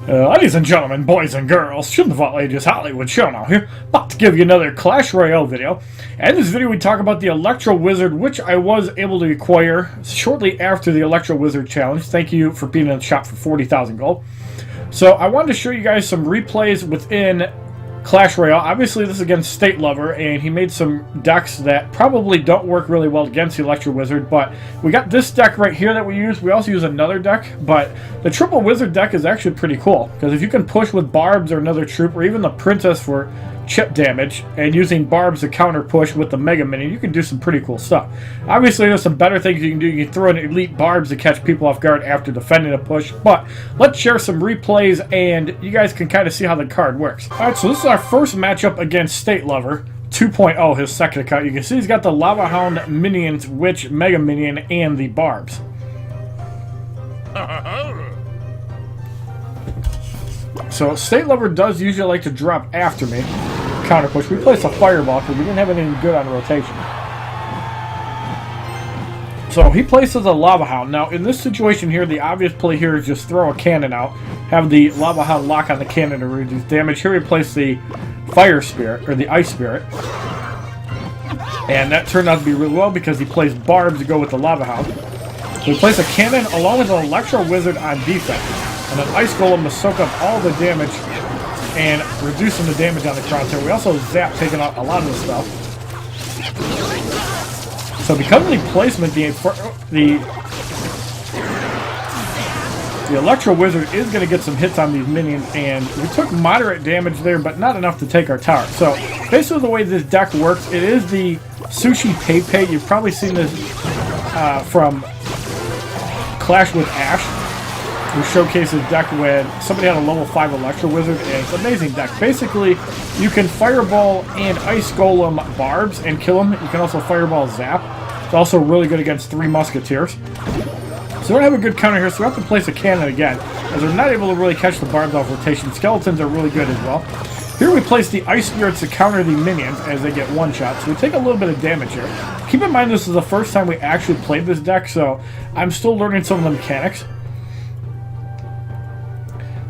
Ladies and gentlemen, boys and girls, children of all ages, HollywoodShono here, about to give you another Clash Royale video. And in this video we talk about the Electro Wizard, which I was able to acquire shortly after the Electro Wizard challenge. Thank you for being in the shop for 40,000 gold. So I wanted to show you guys some replays within Clash Royale. Obviously this is against Statelover, and he made some decks that probably don't work really well against the Electro Wizard, but we got this deck right here that we use. We also use another deck, but the Triple Wizard deck is actually pretty cool, because if you can push with Barbs or another troop, or even the Princess for chip damage, and using Barbs to counter push with the Mega Minion, you can do some pretty cool stuff. Obviously there's some better things you can do. You can throw in Elite Barbs to catch people off guard after defending a push, but let's share some replays and you guys can kind of see how the card works. Alright, so this is our first matchup against Statelover 2.0, his second account. You can see he's got the Lava Hound Minions, Witch, Mega Minion, and the Barbs. So Statelover does usually like to drop after me, counter push. We placed a Fireball because we didn't have anything good on rotation. So he places a Lava Hound. Now in this situation here, the obvious play here is just throw a cannon out, have the Lava Hound lock on the cannon to reduce damage. Here we place the Fire Spirit, or the Ice Spirit. And that turned out to be really well because he placed Barbs to go with the Lava Hound. So we place a cannon along with an Electro Wizard on defense, and an Ice Golem to soak up all the damage and reducing the damage on the crosshair. We also zap, taking out a lot of the stuff. So because of the placement, the Electro Wizard is going to get some hits on these minions, and we took moderate damage there, but not enough to take our tower. So basically the way this deck works, it is the SushiPayPay. You've probably seen this from Clash with Ash, who showcased his deck when somebody had a level 5 Electro Wizard, and it's an amazing deck. Basically, you can Fireball and Ice Golem Barbs and kill them. You can also Fireball Zap. It's also really good against 3 Musketeers. So we don't have a good counter here, so we have to place a cannon again, as we're not able to really catch the Barbs off rotation. Skeletons are really good as well. Here we place the Ice Spirits to counter the minions as they get one-shot, so we take a little bit of damage here. Keep in mind this is the first time we actually played this deck, so I'm still learning some of the mechanics.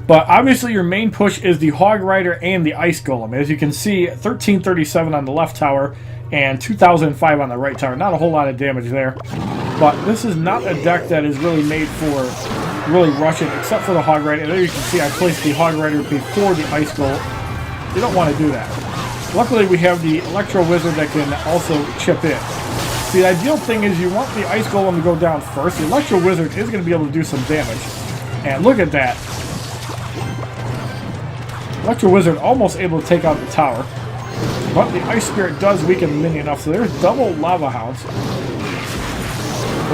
But obviously your main push is the Hog Rider and the Ice Golem. As you can see, 1337 on the left tower and 2005 on the right tower. Not a whole lot of damage there. But this is not a deck that is really made for really rushing, except for the Hog Rider. And there you can see I placed the Hog Rider before the Ice Golem. You don't want to do that. Luckily we have the Electro Wizard that can also chip in. The ideal thing is you want the Ice Golem to go down first. The Electro Wizard is going to be able to do some damage. And look at that. Electro Wizard almost able to take out the tower, but the Ice Spirit does weaken the minion enough, so there's double Lava Hounds.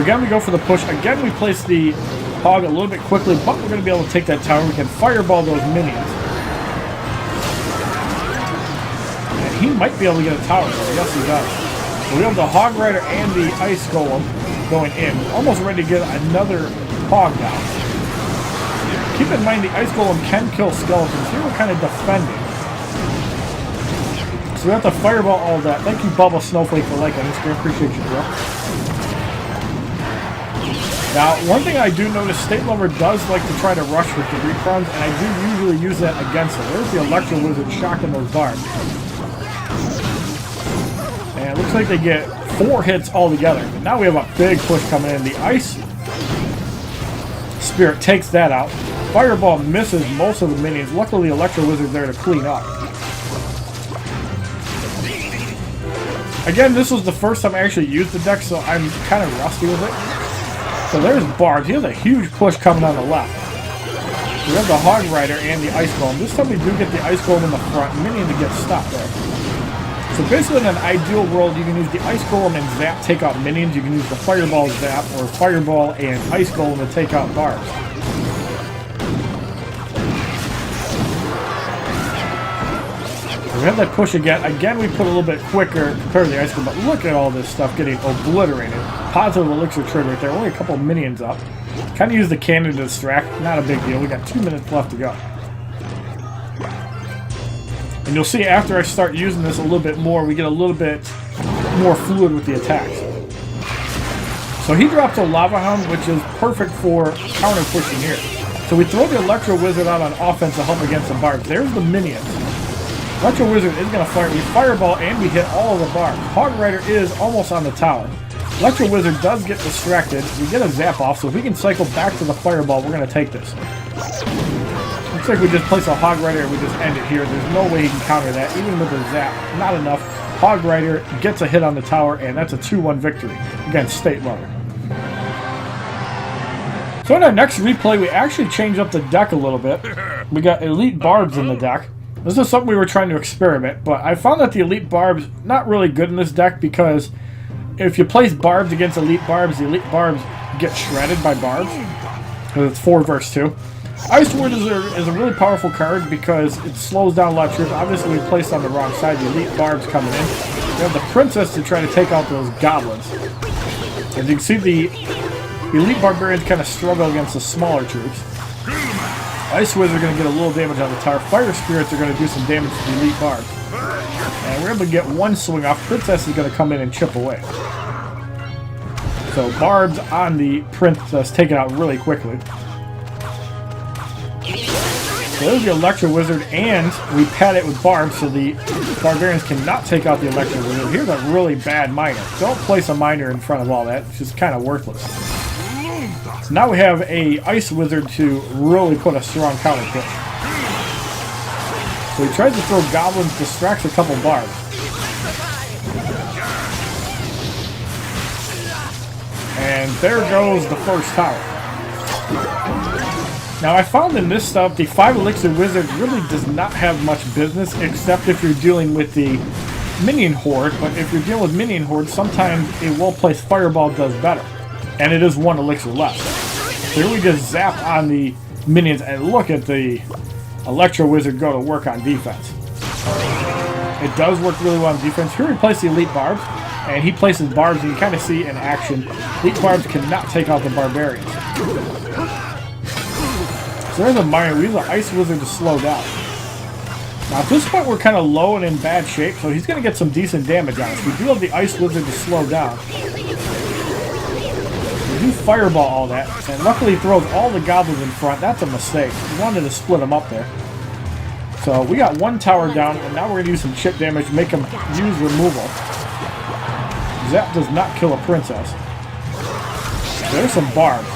Again, we go for the push. Again, we place the Hog a little bit quickly, but we're going to be able to take that tower. We can Fireball those minions. And he might be able to get a tower, so yes, he does. So we have the Hog Rider and the Ice Golem going in. Almost ready to get another Hog down. Keep in mind the Ice Golem can kill skeletons. Here we're kind of defending. So we have to Fireball all that. Thank you, Bubba Snowflake, for liking this game. Appreciate you, bro. Now, one thing I do notice, Statelover does like to try to rush with the recruns, and I do usually use that against him. There's the Electro Wizard shocking those Barbs. And it looks like they get 4 hits altogether. But now we have a big push coming in. The Ice Spirit takes that out. Fireball misses most of the minions. Luckily, the Electro Wizard's there to clean up. Again, this was the first time I actually used the deck, so I'm kind of rusty with it. So there's Barbs. He has a huge push coming on the left. We have the Hog Rider and the Ice Golem. This time we do get the Ice Golem in the front. Minion to get stopped there. So basically in an ideal world, you can use the Ice Golem and Zap, take out minions. You can use the Fireball Zap or Fireball and Ice Golem to take out Barbs. We have that push again. Again, we put a little bit quicker compared to the Ice Golem, but look at all this stuff getting obliterated. Positive Elixir trade right there. Only a couple minions up. Kind of use the cannon to distract. Not a big deal. We got 2 minutes left to go. And you'll see after I start using this a little bit more, we get a little bit more fluid with the attacks. So he drops a Lava Hound, which is perfect for counter pushing here. So So we throw the Electro Wizard out on offense to help against the barbs. There's the minions. Electro Wizard is going to fire. We fireball and we hit all of the barbs. Hog Rider is almost on the tower. Electro Wizard does get distracted. We get a zap off, so if we can cycle back to the fireball, we're going to take this. Looks like we just place a Hog Rider and we just end it here. There's no way he can counter that, even with a zap. Not enough. Hog Rider gets a hit on the tower, and that's a 2-1 victory against Statelover. So in our next replay, we actually changed up the deck a little bit. We got Elite Barbs in the deck. This is something we were trying to experiment, but I found that the Elite Barbs not really good in this deck because if you place Barbs against Elite Barbs, the Elite Barbs get shredded by Barbs. Because it's 4 versus 2. Ice Wizard is a really powerful card because it slows down a lot of troops. Obviously, we placed on the wrong side. The Elite Barbs coming in. We have the Princess to try to take out those goblins. As you can see, the Elite Barbarians kind of struggle against the smaller troops. Ice Wizard are going to get a little damage on the tower. Fire Spirits are going to do some damage to the Elite Barbs. And we're able to get one swing off. Princess is going to come in and chip away. So Barbs on the Princess, take it out really quickly. So there's the Electro Wizard, and we pad it with Barbs so the Barbarians cannot take out the Electro Wizard. Here's a really bad miner. Don't place a miner in front of all that. It's just kind of worthless. So now we have a Ice Wizard to really put a strong counter push. So he tries to throw goblins, distracts a couple Barbs. And there goes the first tower. Now I found in this stuff, the 5 Elixir Wizard really does not have much business except if you're dealing with the Minion Horde, but if you're dealing with Minion Horde, sometimes a well-placed Fireball does better. And it is 1 Elixir left. So here we just zap on the minions and look at the Electro Wizard go to work on defense. It does work really well on defense. Here we place the Elite Barbs, and he places Barbs, and you kind of see in action, Elite Barbs cannot take out the Barbarians. So there's a miner. We use the Ice Wizard to slow down. Now at this point we're kind of low and in bad shape, so he's going to get some decent damage on us. We do have the Ice Wizard to slow down. We do fireball all that, and luckily he throws all the goblins in front. That's a mistake. He wanted to split them up there. So we got 1 tower down, and now we're going to use some chip damage to make him use removal. Zap does not kill a Princess. There's some Barbs.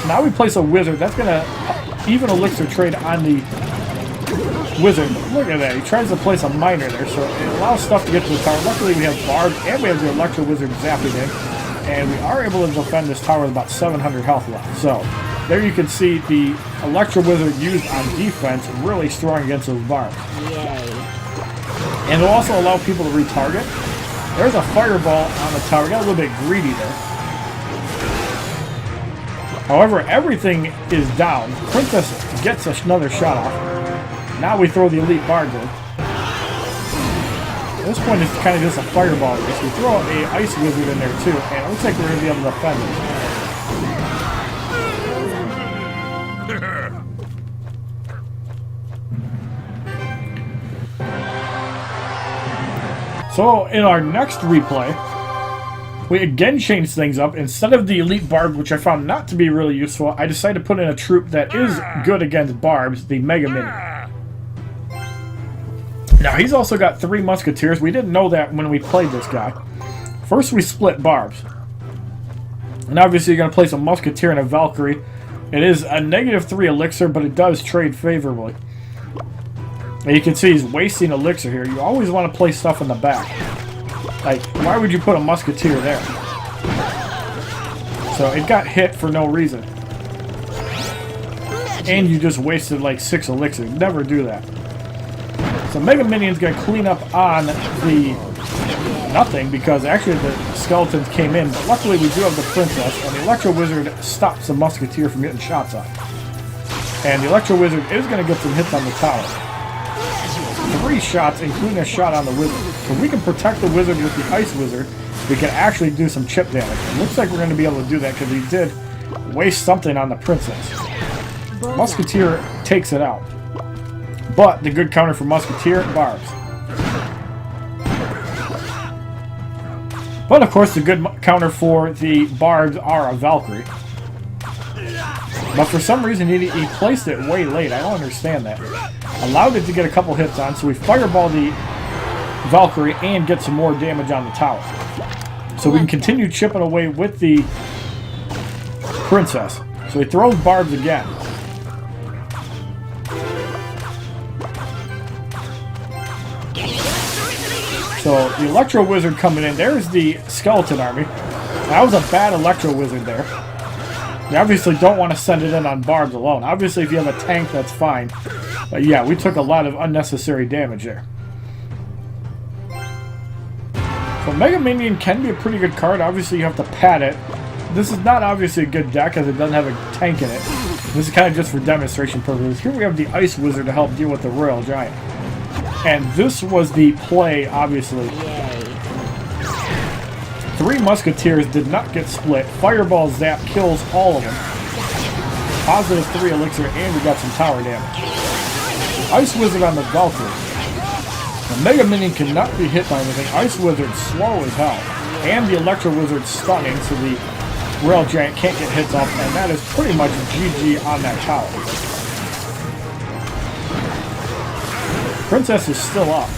So now we place a Wizard. That's going to even Elixir trade on the Wizard. Look at that. He tries to place a miner there, so it allows stuff to get to the tower. Luckily we have Barbs, and we have the Electro Wizard zapping in. And we are able to defend this tower with about 700 health left. So there you can see the Electro Wizard used on defense really strong against those Barbs. Yay. And it'll also allow people to retarget. There's a fireball on the tower. Got a little bit greedy there. However, everything is down. Princess gets another shot off. Now we throw the Elite Barbs in. At this point, it's kind of just a fireball race. We throw a Ice Wizard in there too, and it looks like we're going to be able to defend it. So, in our next replay, we again changed things up. Instead of the Elite Barb, which I found not to be really useful, I decided to put in a troop that is good against Barbs, the Mega Mini. Now, he's also got 3 Musketeers. We didn't know that when we played this guy. First, we split Barbs. And obviously, you're going to place a Musketeer and a Valkyrie. It is a -3 Elixir, but it does trade favorably. And you can see he's wasting Elixir here. You always want to place stuff in the back. Like, why would you put a Musketeer there? So, it got hit for no reason. And you just wasted like 6 Elixir. Never do that. So Mega Minion's going to clean up on the nothing because actually the skeletons came in, but luckily we do have the Princess, and the Electro Wizard stops the Musketeer from getting shots on. And the Electro Wizard is going to get some hits on the tower. 3 shots, including a shot on the Wizard. So if we can protect the Wizard with the Ice Wizard, we can actually do some chip damage. It looks like we're going to be able to do that because he did waste something on the Princess. Musketeer takes it out. But the good counter for Musketeer, Barbs. But of course the good counter for the Barbs are a Valkyrie. But for some reason, he placed it way late. I don't understand that. Allowed it to get a couple hits on, so we fireball the Valkyrie and get some more damage on the tower. So we can continue chipping away with the Princess. So he throws barbs again. So the Electro Wizard coming in. There's the Skeleton Army. That was a bad Electro Wizard there. You obviously don't want to send it in on barbs alone. Obviously, if you have a tank, that's fine. But yeah, we took a lot of unnecessary damage there. So Mega Minion can be a pretty good card. Obviously, you have to pad it. This is not obviously a good deck as it doesn't have a tank in it. This is kind of just for demonstration purposes. Here we have the Ice Wizard to help deal with the Royal Giant. And this was the play, obviously. Three Musketeers did not get split. Fireball Zap kills all of them. Positive 3 Elixir, and we got some tower damage. Ice Wizard on the Valkyrie. The Mega Minion cannot be hit by anything. Ice Wizard slow as hell. And the Electro Wizard stunning, so the Royal Giant can't get hits off, and that is pretty much GG on that tower. Princess is still up.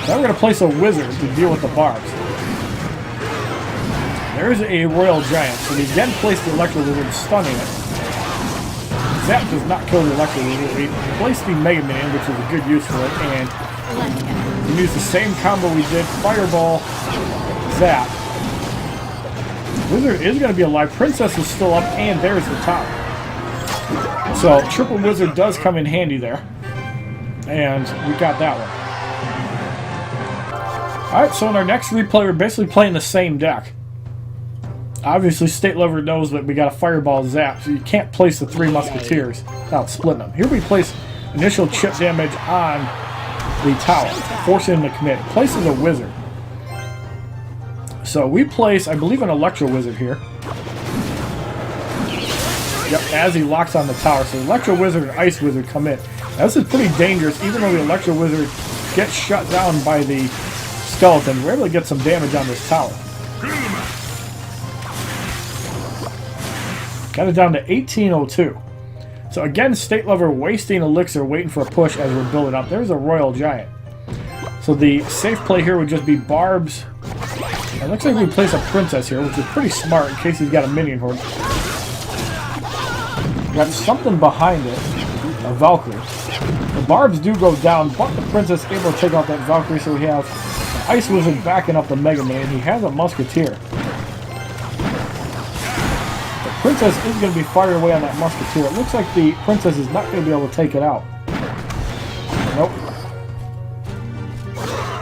Now we're going to place a Wizard to deal with the barbs. There's a Royal Giant, so we again place the Electro Wizard, stunning it. Zap does not kill the Electro Wizard. We place the Mega Minion, which is a good use for it, and we use the same combo we did. Fireball, Zap. Wizard is going to be alive. Princess is still up, and there's the tower. So, Triple Wizard does come in handy there. And we got that one. Alright, so in our next replay, we're basically playing the same deck. Obviously, Statelover knows that we got a Fireball Zap, so you can't place the 3 Musketeers without splitting them. Here we place initial chip damage on the tower, forcing him to commit. Places a Wizard. So we place, I believe, an Electro Wizard here. Yep, as he locks on the tower. So Electro Wizard and Ice Wizard come in. Now, this is pretty dangerous, even though the Electro Wizard gets shut down by the Skeleton. We're able to get some damage on this tower. Got it down to 1802. So again, Statelover wasting Elixir, waiting for a push as we're building up. There's a Royal Giant. So the safe play here would just be Barbs. It looks like we place a Princess here, which is pretty smart in case he's got a Minion Horde. Got something behind it, a Valkyrie. The Barbs do go down, but the Princess is able to take out that Valkyrie, so we have the Ice Wizard backing up the Mega Man. He has a Musketeer. The Princess is going to be fired away on that Musketeer. It looks like the Princess is not going to be able to take it out. Nope.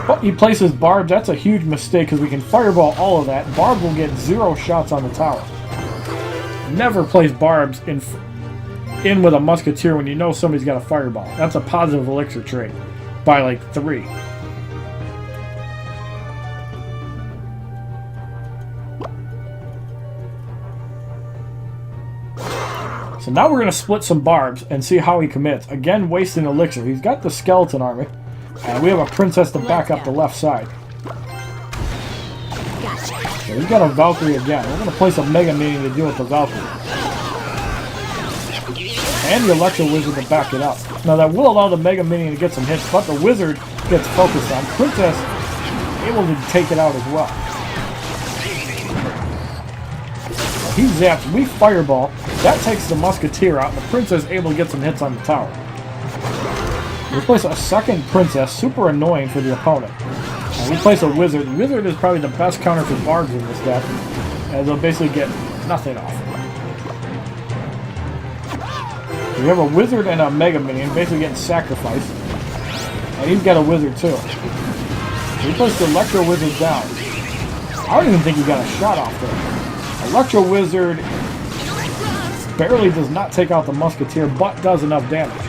But he places Barb. That's a huge mistake because we can fireball all of that. Barb will get 0 shots on the tower. Never place Barbs in with a Musketeer when you know somebody's got a fireball. That's a positive Elixir trade by like 3. So now we're going to split some Barbs and see how he commits. Again, wasting Elixir. He's got the Skeleton Army. And we have a Princess to back up the left side. So he's got a Valkyrie again. We're going to place a Mega Minion to deal with the Valkyrie. And the Electro Wizard to back it up. Now that will allow the Mega Minion to get some hits, but the Wizard gets focused on. Princess able to take it out as well. He zaps. We fireball. That takes the Musketeer out. The Princess able to get some hits on the tower. We place a second Princess, super annoying for the opponent. And we place a Wizard. The Wizard is probably the best counter for Barbs in this deck, as they'll basically get nothing off. We have a Wizard and a Mega Minion basically getting sacrificed. And he's got a Wizard too. We place the Electro Wizard down. I don't even think he got a shot off there. Electro Wizard barely does not take out the Musketeer, but does enough damage.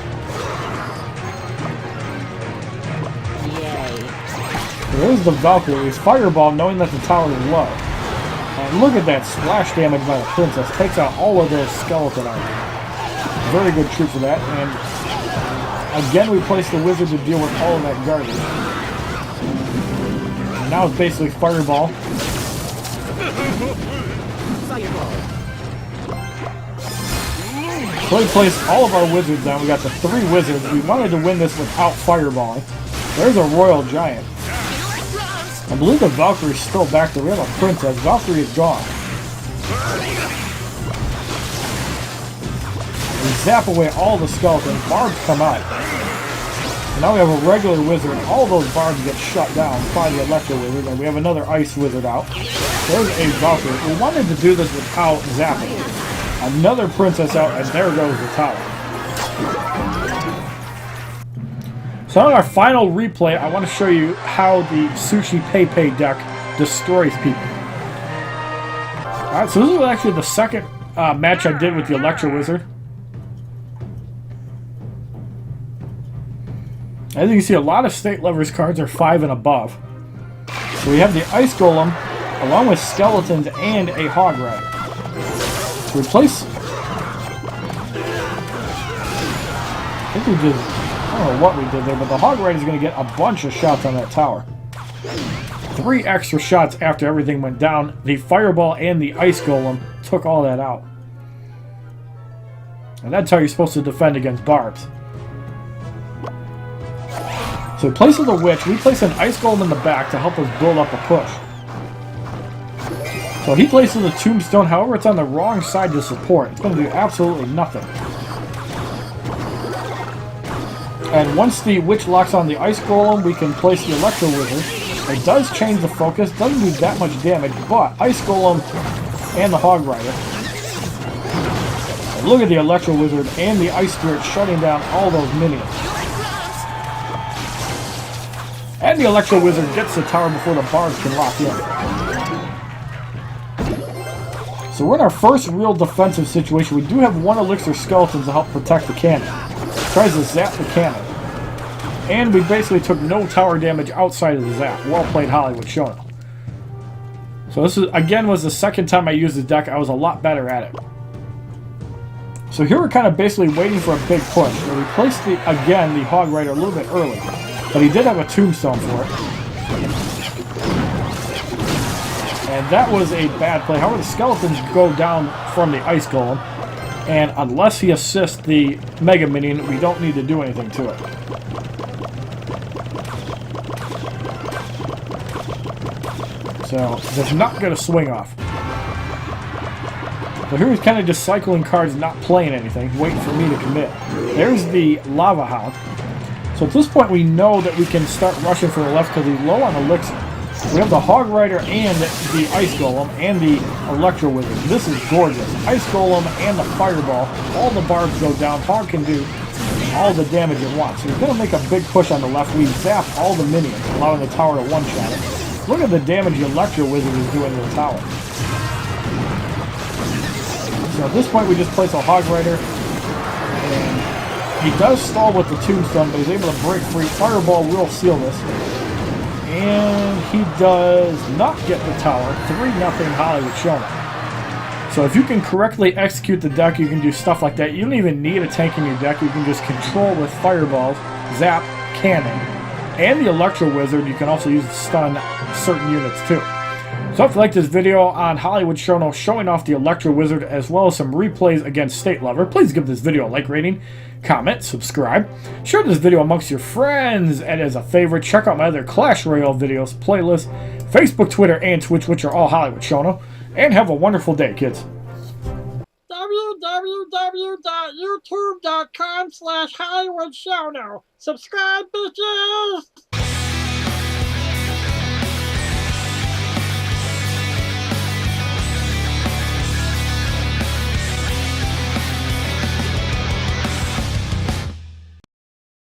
There's the Valkyrie. He's Fireball, knowing that the tower is low. And look at that splash damage by the Princess. Takes out all of their Skeleton Army. Very good troop for that. And again, we place the Wizard to deal with all of that garbage. And now it's basically Fireball. So we placed all of our wizards down. We got the 3 wizards. We wanted to win this without fireballing. There's a royal giant. I believe the Valkyrie's still back there. We have a princess. Valkyrie is gone. We zap away all the skeletons. Barbs come out. And now we have a regular wizard. All those barbs get shut down by the Electro Wizard. And we have another ice wizard out. There's a Valkyrie. We wanted to do this without zapping. Another princess out, and there goes the tower. So on our final replay, I want to show you how the SushiPayPay deck destroys people. Alright, so this is actually the second match I did with the Electro Wizard. As you can see, a lot of Statelover's cards are 5 and above. So we have the Ice Golem, along with skeletons and a Hog Rider. So we place... I think we just... I don't know what we did there, but the Hog Rider is going to get a bunch of shots on that tower. 3 extra shots after everything went down. The Fireball and the Ice Golem took all that out. And that's how you're supposed to defend against barbs. So he places the Witch. We place an Ice Golem in the back to help us build up a push. So he places a Tombstone. However, it's on the wrong side to support. It's going to do absolutely nothing. And once the Witch locks on the Ice Golem, we can place the Electro Wizard. It does change the focus. Doesn't do that much damage, but Ice Golem and the Hog Rider. And look at the Electro Wizard and the Ice Spirit shutting down all those minions. And the Electro Wizard gets the tower before the barbs can lock in. So we're in our first real defensive situation. We do have 1 Elixir Skeleton to help protect the cannon. Tries to zap the cannon. And we basically took no tower damage outside of the zap. Well played, HollywoodShono. So this is, again, was the second time I used the deck. I was a lot better at it. So here we're kind of basically waiting for a big push. So we placed, again, the Hog Rider a little bit early. But he did have a Tombstone for it. And that was a bad play. However, the skeletons go down from the Ice Golem. And unless he assists the Mega Minion, we don't need to do anything to it. So, that's not going to swing off. So here he's kind of just cycling cards, not playing anything, waiting for me to commit. There's the Lava Hound. So at this point we know that we can start rushing for the left because he's low on Elixir. We have the Hog Rider and the Ice Golem and the Electro Wizard. This is gorgeous. Ice Golem and the Fireball. All the barbs go down. Hog can do all the damage it wants. So we're going to make a big push on the left. We zap all the minions, allowing the tower to one-shot it. Look at the damage the Electro Wizard is doing to the tower. So at this point we just place a Hog Rider. And he does stall with the Tombstone, but he's able to break free. Fireball will seal this. And he does not get the tower. 3-0 HollywoodShono. So if you can correctly execute the deck, you can do stuff like that. You don't even need a tank in your deck. You can just control with Fireballs, Zap, Cannon, and the Electro Wizard. You can also use to stun certain units too. So if you like this video on HollywoodShono showing off the Electro Wizard as well as some replays against Statelover, please give this video a like rating, comment, subscribe, share this video amongst your friends, and as a favorite, check out my other Clash Royale videos, playlists, Facebook, Twitter, and Twitch, which are all HollywoodShono, and have a wonderful day, kids. www.youtube.com/HollywoodShono. Subscribe, bitches!